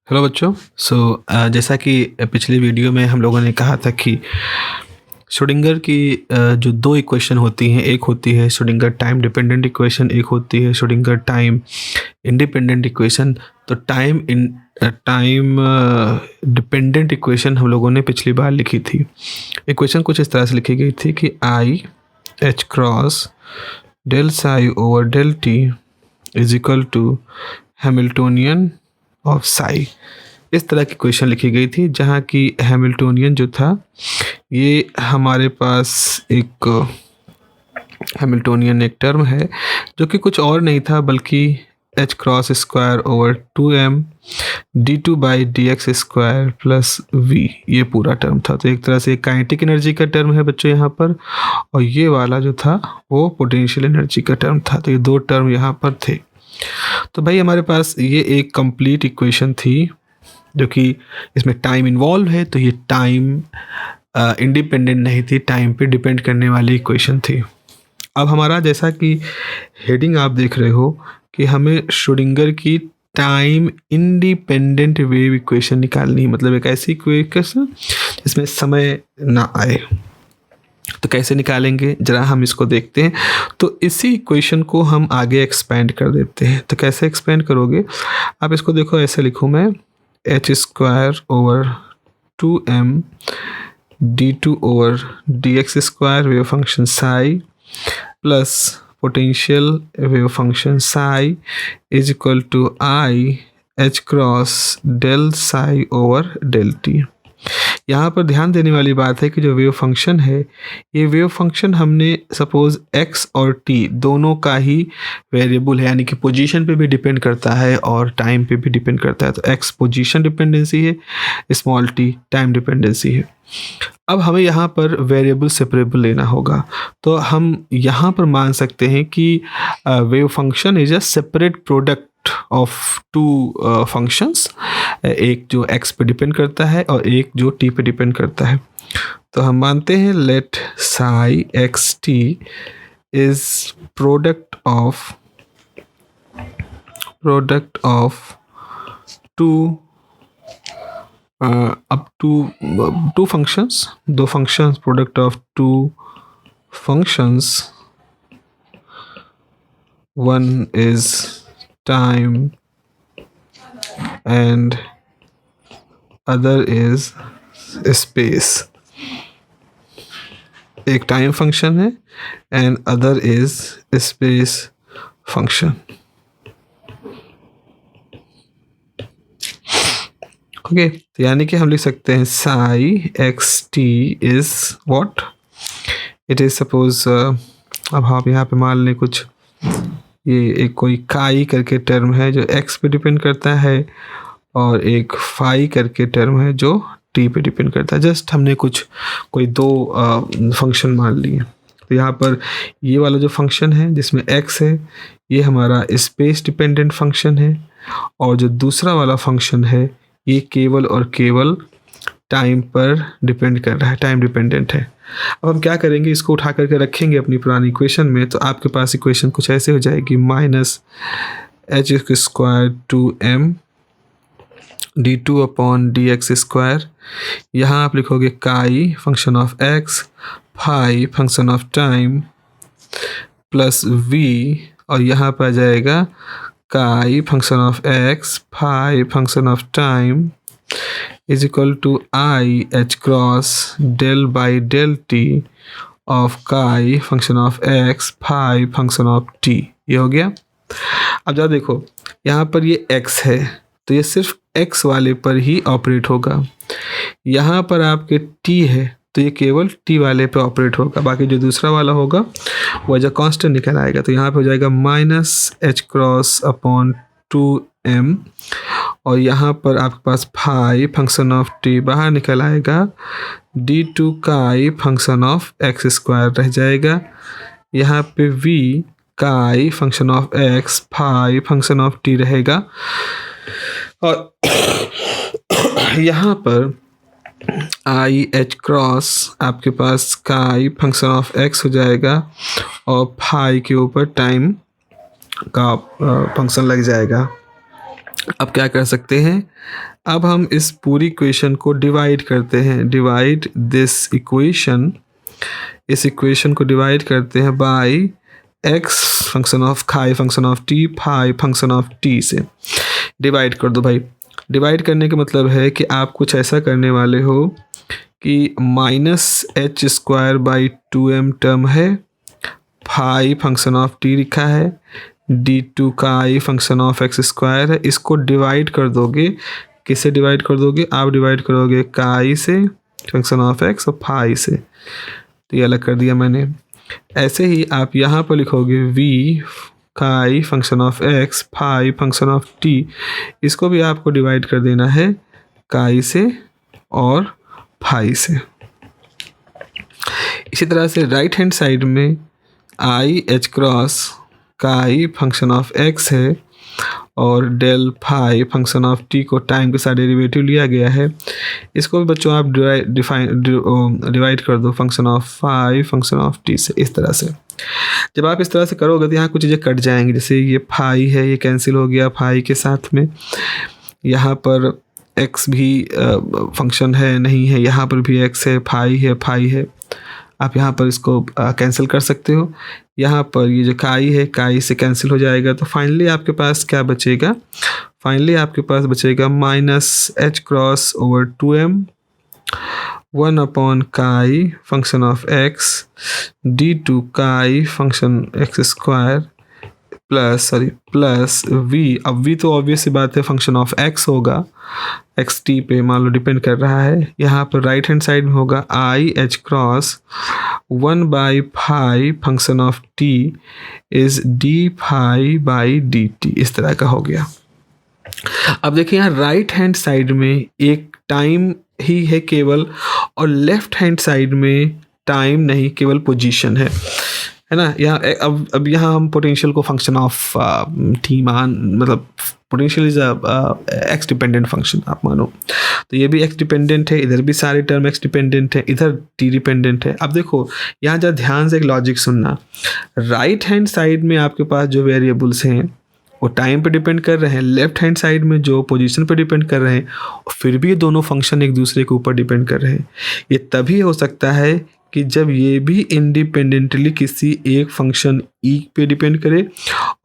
Hello बच्चों। जैसा कि पिछले वीडियो में हम लोगों ने कहा था कि श्रोडिंगर की जो दो इक्वेशन होती हैं, एक होती है श्रोडिंगर टाइम डिपेंडेंट इक्वेशन, एक होती है श्रोडिंगर टाइम इंडिपेंडेंट इक्वेशन। तो टाइम डिपेंडेंट इक्वेशन हम लोगों ने पिछली बार लिखी थी। इक्वेशन कुछ इस तरह से लिखी गई थी कि I H cross del psi over del t is equal to Hamiltonian of psi. इस तरह की क्वेश्चन लिखी गई थी, जहाँ की हैमिल्टोनियन जो था ये हमारे पास एक हैमिल्टोनियन एक टर्म है जो कि कुछ और नहीं था बल्कि H cross square over 2m d2 by D x square plus v, ये पूरा टर्म था। तो एक तरह से काइनेटिक एनर्जी का टर्म है बच्चों यहाँ पर, और ये वाला जो था वो पोटेंशियल एनर्जी का टर्म था। तो ये दो टर्म यहाँ पर थे। तो भाई हमारे पास ये एक कंप्लीट इक्वेशन थी जो कि इसमें टाइम इन्वॉल्व है, तो ये टाइम इंडिपेंडेंट नहीं थी, टाइम पे डिपेंड करने वाली इक्वेशन थी। अब हमारा जैसा कि हेडिंग आप देख रहे हो कि हमें श्रोडिंगर की टाइम इंडिपेंडेंट वेव इक्वेशन निकालनी है, मतलब एक ऐसी इक्वेशन जिसमें समय ना आए। तो कैसे निकालेंगे जरा हम इसको देखते हैं। तो इसी इक्वेशन को हम आगे एक्सपेंड कर देते हैं। तो कैसे एक्सपेंड करोगे आप इसको देखो, ऐसे लिखूँ मैं H square over 2m d2 over D x square wave function psi plus potential wave function psi is equal to I H cross del psi over del T. यहाँ पर ध्यान देने वाली बात है कि जो वेव फंक्शन है, ये वेव फंक्शन हमने सपोज x और t दोनों का ही वेरिएबल है, यानी कि पोजीशन पे भी डिपेंड करता है और टाइम पे भी डिपेंड करता है। तो x पोजीशन डिपेंडेंसी है, स्मॉल t टाइम डिपेंडेंसी है। अब हमें यहाँ पर वेरिएबल सेपरेबल लेना होगा। तो हम यहाँ पर मान सकते हैं कि wave function is a separate product of two functions, एक जो x पे डिपेंड करता है और एक जो t पे डिपेंड करता है। तो हम मानते हैं let psi x t is product of two functions, दो functions, product of two functions, one is time and other is space। एक टाइम फंक्शन है and other is space function. Okay, तो यानी कि हम लिख सकते हैं psi x t is what it is. Suppose अब आप यहाँ पे मान लें कुछ, ये एक कोई काई करके टर्म है जो x पे डिपेंड करता है और एक फाई करके टर्म है जो t पे डिपेंड करता है। जस्ट हमने कोई दो फंक्शन मान लिए। तो यहाँ पर ये वाला जो फंक्शन है जिसमें x है, ये हमारा स्पेस डिपेंडेंट फंक्शन है, और जो दूसरा वाला फंक्शन है ये केवल और केवल टाइम पर डिपेंड कर रहा है, टाइम डिपेंडेंट है। अब हम क्या करेंगे, इसको उठा करके रखेंगे अपनी पुरानी इक्वेशन में। तो आपके पास इक्वेशन कुछ ऐसे हो जाएगी, minus H square 2m d2 upon D x square. यहाँ आप लिखोगे chi function of x, phi function of time plus v, और यहाँ पर आ जाएगा chi function of x, phi function of time is equal to I h cross del by del t of chi function of x, phi function of t। ये हो गया। अब जरा देखो, यहाँ पर ये x है तो ये सिर्फ x वाले पर ही ऑपरेट होगा। यहाँ पर आपके t है तो ये केवल t वाले पे ऑपरेट होगा, बाकी जो दूसरा वाला होगा वो एज अ कांस्टेंट निकल आएगा। तो यहाँ पे हो जाएगा minus H cross upon 2m, और यहाँ पर आपके पास फाई फंक्शन ऑफ t बाहर निकल आएगा, d2 काई फंक्शन ऑफ x स्क्वायर रह जाएगा। यहाँ पे v chi function of x, phi function of t रहेगा, और यहाँ पर आई एच क्रॉस आपके पास काई फंक्शन ऑफ x हो जाएगा और फाई के ऊपर टाइम का फंक्शन लग जाएगा। अब क्या कर सकते हैं, अब हम इस पूरी इक्वेशन को डिवाइड करते हैं, डिवाइड दिस इक्वेशन, इस इक्वेशन को डिवाइड करते हैं by X function of chi function of T phi function of T से डिवाइड कर दो भाई। डिवाइड करने का मतलब है कि आप कुछ ऐसा करने वाले हो कि -h² टर्म है, फाई फंक्शन ऑफ टी लिखा है, d2 का i फंक्शन ऑफ x² है, इसको डिवाइड कर दोगे, किससे डिवाइड कर दोगे, आप डिवाइड करोगे का i से फंक्शन ऑफ x और फाई से, तो ये अलग कर दिया मैंने। ऐसे ही आप यहाँ पर लिखोगे v का i function of x phi function of t, इसको भी आपको डिवाइड कर देना है का i से और फाई से। इसी तरह से राइट हैंड साइड में i h क्रॉस का i फंक्शन ऑफ x है और del phi function of t को टाइम के साथ डेरिवेटिव लिया गया है, इसको भी बच्चों आप डिवाइड कर दो function of phi function of t से। इस तरह से जब आप इस तरह से करोगे तो यहाँ कुछ चीज़ें कट जाएंगी, जैसे ये फाई है ये कैंसिल हो गया फाई के साथ में, यहाँ पर x भी फंक्शन है नहीं है, यहाँ पर भी x है फाई है, आप यहाँ पर इसको कैंसिल कर सकते हो। यहाँ पर ये जो काई है काई से कैंसिल हो जाएगा, तो फाइनली आपके पास क्या बचेगा, फाइनली आपके पास बचेगा -h क्रॉस ओवर 2m 1 काई फंक्शन ऑफ x d2 काई फंक्शन x² प्लस v। अब v तो ऑब्वियस सी बात है फंक्शन ऑफ x होगा, एक्स टी पे मान लो डिपेंड कर रहा है। यहाँ पर राइट हैंड साइड में होगा आई H cross 1/5 function of T is d∅/dt, इस तरह का हो गया। अब देखिए यहाँ राइट हैंड साइड में एक टाइम ही है केवल, और लेफ्ट हैंड साइड में टाइम नहीं केवल पोजीशन है ना। यहाँ अब यहाँ हम पोटेंशियल को फंक्शन ऑफ टी मतलब potential is x dependent function आप मानो, तो ये भी एक्स डिपेंडेंट है, इधर भी सारे टर्म एक्स डिपेंडेंट है, इधर टी डिपेंडेंट है। अब देखो यहाँ जरा ध्यान से एक लॉजिक सुनना, राइट हैंड साइड में आपके पास जो वेरिएबल्स हैं वो टाइम पे डिपेंड कर रहे हैं, लेफ्ट हैंड साइड में जो पोजीशन पे डिपेंड कर रहे हैं, और फिर भी ये दोनों फंक्शन एक दूसरे के ऊपर डिपेंड कर रहे हैं। ये तभी हो सकता है कि जब ये भी इंडिपेंडेंटली किसी एक फंक्शन ई पे डिपेंड करे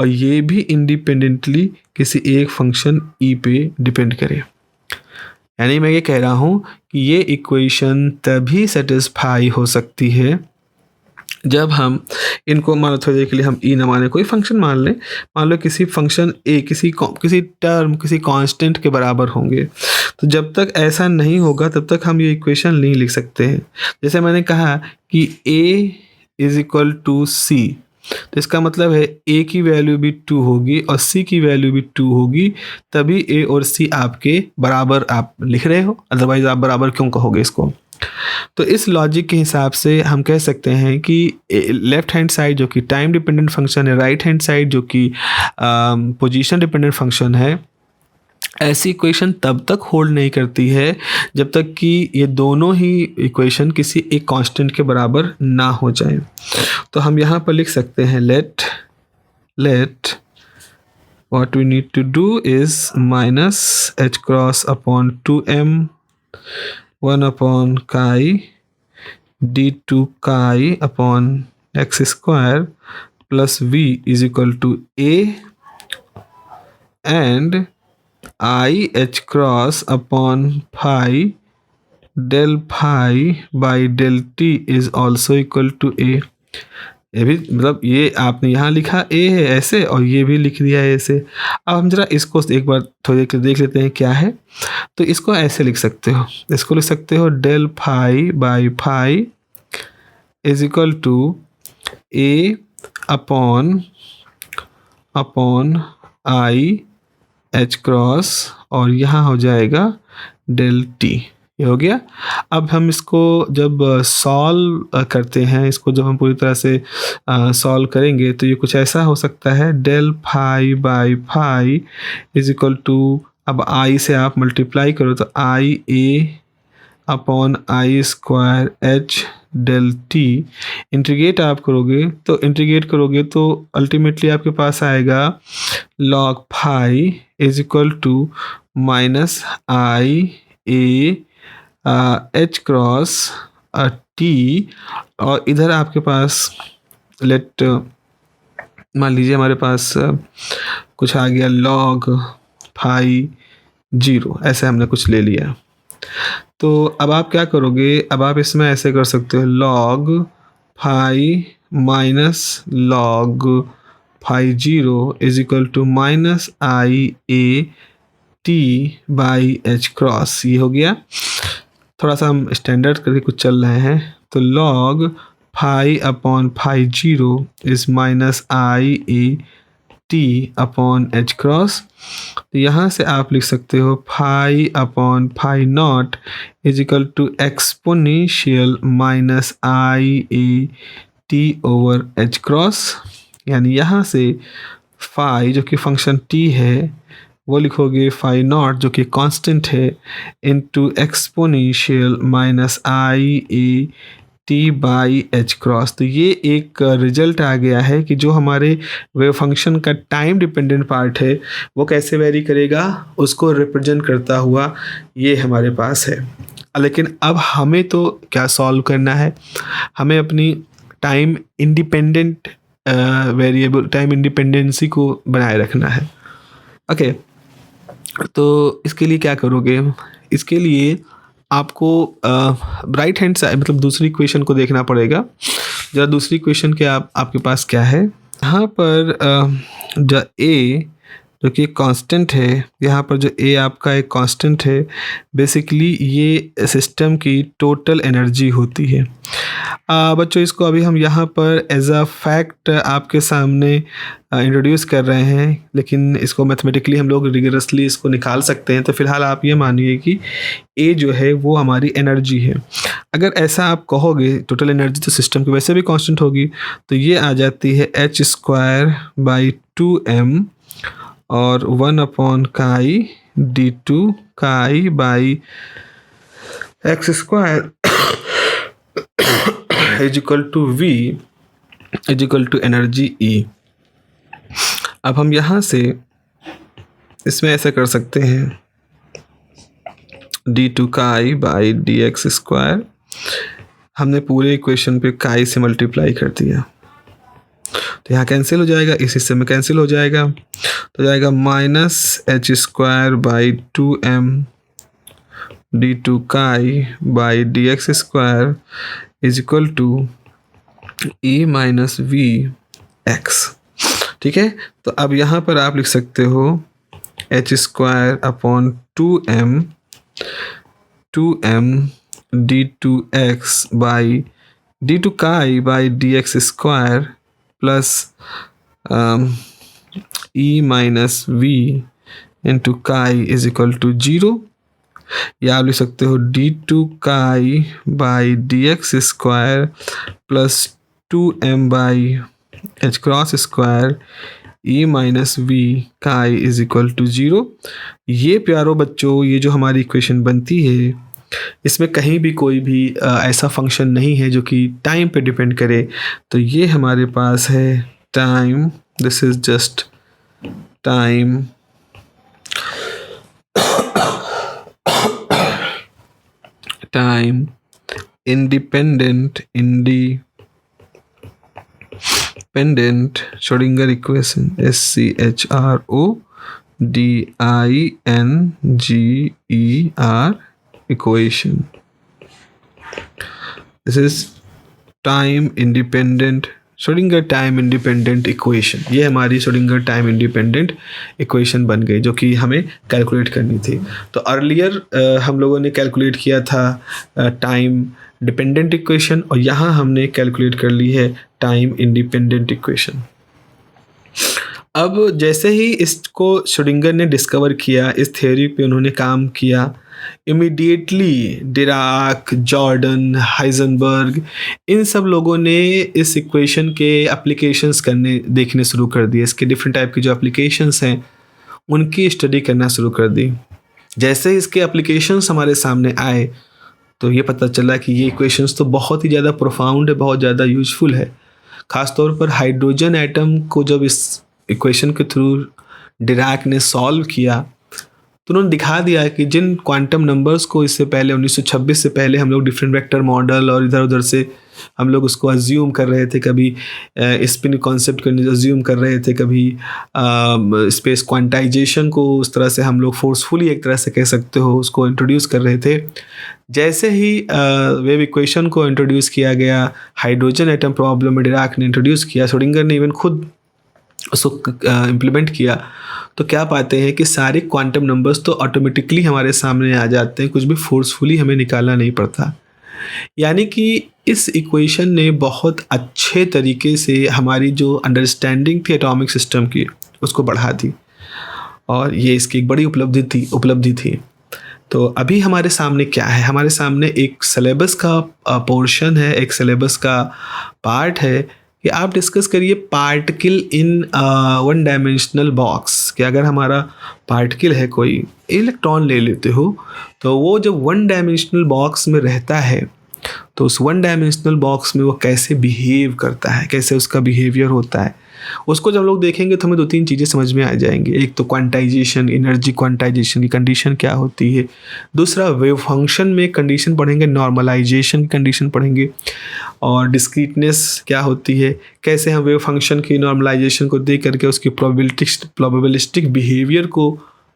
और ये भी इंडिपेंडेंटली किसी एक फंक्शन ई पे डिपेंड करे। यानी मैं ये कह रहा हूँ कि ये इक्वेशन तभी सेटिस्फाई हो सकती है जब हम इनको मान लो थोड़ी देर के लिए हम ई न माने, कोई फंक्शन मान लें, मान लो किसी फंक्शन ए किसी टर्म किसी कांस्टेंट के बराबर होंगे, तो जब तक ऐसा नहीं होगा तब तक हम ये इक्वेशन नहीं लिख सकते हैं। जैसे मैंने कहा कि a = c, तो इसका मतलब है a की वैल्यू भी 2 होगी और c की वैल्यू भी 2 होगी, तभी a और c आपके बराबर आप लिख रहे हो, अदरवाइज आप बराबर क्यों कहोगे इसको। तो इस लॉजिक के हिसाब से हम कह सकते हैं कि लेफ्ट हैंड साइड जो कि टाइम डिपेंडेंट फंक्शन है, राइट हैंड साइड जो कि पोजीशन डिपेंडेंट फंक्शन है, ऐसी इक्वेशन तब तक होल्ड नहीं करती है जब तक कि ये दोनों ही इक्वेशन किसी एक कांस्टेंट के बराबर ना हो जाए। तो हम यहाँ पर लिख सकते हैं let what we need to do is -h cross upon 2m 1/chi d2 chi upon x² plus v = a and i h cross upon phi del phi by del t is also equal to a। ये भी मतलब ये आपने यहाँ लिखा a है ऐसे और ये भी लिख दिया है ऐसे। अब हम जरा इसको एक बार थोड़ी देख लेते हैं क्या है। तो इसको ऐसे लिख सकते हो, इसको लिख सकते हो del phi by phi is equal to a upon i h cross और यहाँ हो जाएगा del t, ये हो गया। अब हम इसको जब सॉल्व करते हैं, इसको जब हम पूरी तरह से सॉल्व करेंगे तो ये कुछ ऐसा हो सकता है del phi by phi is equal to, अब i से आप मल्टीप्लाई करो तो i a upon I square H del T. Integrate आप करोगे तो अल्टीमेटली आपके पास आएगा log phi is equal to minus I A H cross T, और इधर आपके पास मान लीजिए हमारे पास कुछ आ गया log फाई 0, ऐसे हमने कुछ ले लिया। तो अब आप क्या करोगे, अब आप इसमें ऐसे कर सकते हो log phi minus log phi 0 is equal to minus I A T by H cross. ये हो गया। थोड़ा सा हम स्टैंडर्ड करके कुछ चल रहे हैं, तो log phi upon phi 0 is minus I A T upon H cross. तो यहाँ से आप लिख सकते हो phi upon phi not is equal to exponential minus I A T over H cross. यानी यहाँ से फाई जो कि फंक्शन टी है वो लिखोगे फाई नॉट जो कि कांस्टेंट है into exponential minus I A T by H cross. तो ये एक रिजल्ट आ गया है कि जो हमारे वेव फंक्शन का टाइम डिपेंडेंट पार्ट है वो कैसे वेरी करेगा, उसको रिप्रेजेंट करता हुआ ये हमारे पास है। लेकिन अब हमें तो क्या सॉल्व करना है, हमें अपनी time independent variable time independency को बनाए रखना है। ओके, तो इसके लिए क्या करोगे, इसके लिए आपको राइट हैंड साइड मतलब दूसरी इक्वेशन को देखना पड़ेगा। जरा दूसरी इक्वेशन के आपके पास क्या है, यहाँ पर जो ए जो कि कांस्टेंट है, यहाँ पर जो ए आपका एक कांस्टेंट है, बेसिकली ये सिस्टम की टोटल एनर्जी होती है। बच्चों इसको अभी हम यहाँ पर एज अ फैक्ट आपके सामने इंट्रोड्यूस कर रहे हैं, लेकिन इसको मैथमेटिकली हम लोग रिगरसली इसको निकाल सकते हैं। तो फिलहाल आप ये मानिए कि ए जो है वो हमारी एनर्जी है। अगर ऐसा आप कहोगे टोटल एनर्जी तो सिस्टम की वैसे भी कांस्टेंट होगी, तो ये आ जाती है एच स्क्वायर बाई 2m और 1 upon chi D two chi by X square is equal to V is equal to energy E. अब हम यहाँ से इसमें ऐसा कर सकते हैं D two chi by D x square, हमने पूरे इक्वेशन पे काई से मल्टीप्लाई कर दिया, तो यहाँ कैंसिल हो जाएगा, इस हिस्से में कैंसिल हो जाएगा, तो जाएगा minus H square by 2m d two chi by D x square is equal to E minus V x. ठीक है, तो अब यहाँ पर आप लिख सकते हो h square upon 2m d two x by d two chi by D x square plus E minus V into chi is equal to 0, या आप लिख सकते हो d two chi by D x square plus 2m by H cross square E minus V chi is equal to 0। ये प्यारो बच्चों, ये जो हमारी इक्वेशन बनती है इसमें कहीं भी कोई भी ऐसा फंक्शन नहीं है जो कि टाइम पे डिपेंड करे। तो ये हमारे पास है time, this is just time time independent Schrödinger equation, SCHRODINGER equation. This is time independent Schrödinger time independent equation. ये हमारी Schrödinger टाइम इंडिपेंडेंट इक्वेशन बन गई जो कि हमें कैलकुलेट करनी थी। तो अर्लियर हम लोगों ने कैलकुलेट किया था टाइम डिपेंडेंट इक्वेशन, और यहाँ हमने कैलकुलेट कर ली है टाइम इंडिपेंडेंट इक्वेशन। अब जैसे ही इसको Schrödinger ने डिस्कवर किया, इस थ्योरी पे उन्होंने काम किया, इमीडिएटली डिराक, जॉर्डन, हाइजेनबर्ग, इन सब लोगों ने इस इक्वेशन के एप्लीकेशंस देखने शुरू कर दिए। इसके डिफरेंट टाइप की जो एप्लीकेशंस हैं उनकी स्टडी करना शुरू कर दी। जैसे ही इसके एप्लीकेशंस हमारे सामने आए तो ये पता चला कि ये इक्वेशंस तो बहुत ही ज़्यादा प्रोफाउंड है, बहुत ज़्यादा यूजफुल है। ख़ासतौर पर हाइड्रोजन एटम को जब इस इक्वेशन के थ्रू डिराक ने सॉल्व किया तो उन्होंने दिखा दिया कि जिन क्वांटम नंबर्स को इससे पहले 1926 से पहले हम लोग डिफरेंट वेक्टर मॉडल और इधर उधर से हम लोग उसको अज्यूम कर रहे थे, कभी स्पिन कॉन्सेप्ट को अज्यूम कर रहे थे, कभी स्पेस क्वांटाइजेशन को उस तरह से हम लोग फोर्सफुली एक तरह से कह सकते हो उसको इंट्रोड्यूस कर रहे थे। जैसे ही वेव इक्वेशन को इंट्रोड्यूस किया गया, हाइड्रोजन एटम प्रॉब्लम में डिराक ने इंट्रोड्यूस किया, श्रोडिंगर ने इवन खुद उसको इम्प्लीमेंट किया, तो क्या पाते हैं कि सारे क्वांटम नंबर्स तो ऑटोमेटिकली हमारे सामने आ जाते हैं, कुछ भी फोर्सफुली हमें निकालना नहीं पड़ता। यानी कि इस इक्वेशन ने बहुत अच्छे तरीके से हमारी जो अंडरस्टैंडिंग थी एटॉमिक सिस्टम की उसको बढ़ा दी, और ये इसकी एक बड़ी उपलब्धि थी। तो अभी हमारे सामने क्या है? हमारे सामने एक सिलेबस का पोर्शन है, एक सिलेबस का पार्ट है कि आप डिस्कस करिए particle in one dimensional box. कि अगर हमारा पार्टिकल है, कोई इलेक्ट्रॉन ले लेते हो, तो वो जब वन डायमेंशनल बॉक्स में रहता है तो उस वन डायमेंशनल बॉक्स में वो कैसे बिहेव करता है, कैसे उसका बिहेवियर होता है, उसको जब लोग देखेंगे तो हमें 2-3 चीज़ें समझ में आ जाएंगे। एक तो क्वांटाइजेशन, एनर्जी क्वांटाइजेशन की कंडीशन क्या होती है। दूसरा वेव फंक्शन में कंडीशन पढ़ेंगे, नॉर्मलाइजेशन की कंडीशन पढ़ेंगे, और डिस्क्रीटनेस क्या होती है, कैसे हम वेव फंक्शन की नॉर्मलाइजेशन को देख करके उसकी प्रोबेबिलिस्टिक बिहेवियर को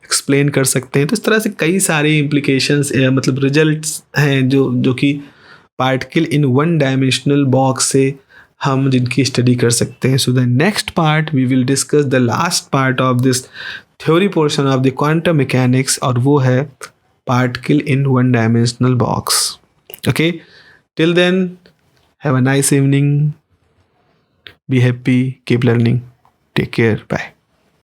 एक्सप्लेन कर सकते हैं। तो इस तरह से कई सारे इम्प्लीकेशंस मतलब रिजल्ट्स हैं जो कि particle in one dimensional box से हम जिनकी स्टडी कर सकते हैं। So the next part we will discuss the last part of this theory portion of the quantum mechanics, और वो है particle in one dimensional box. Okay, till then have a nice evening, be happy, keep learning, take care, bye.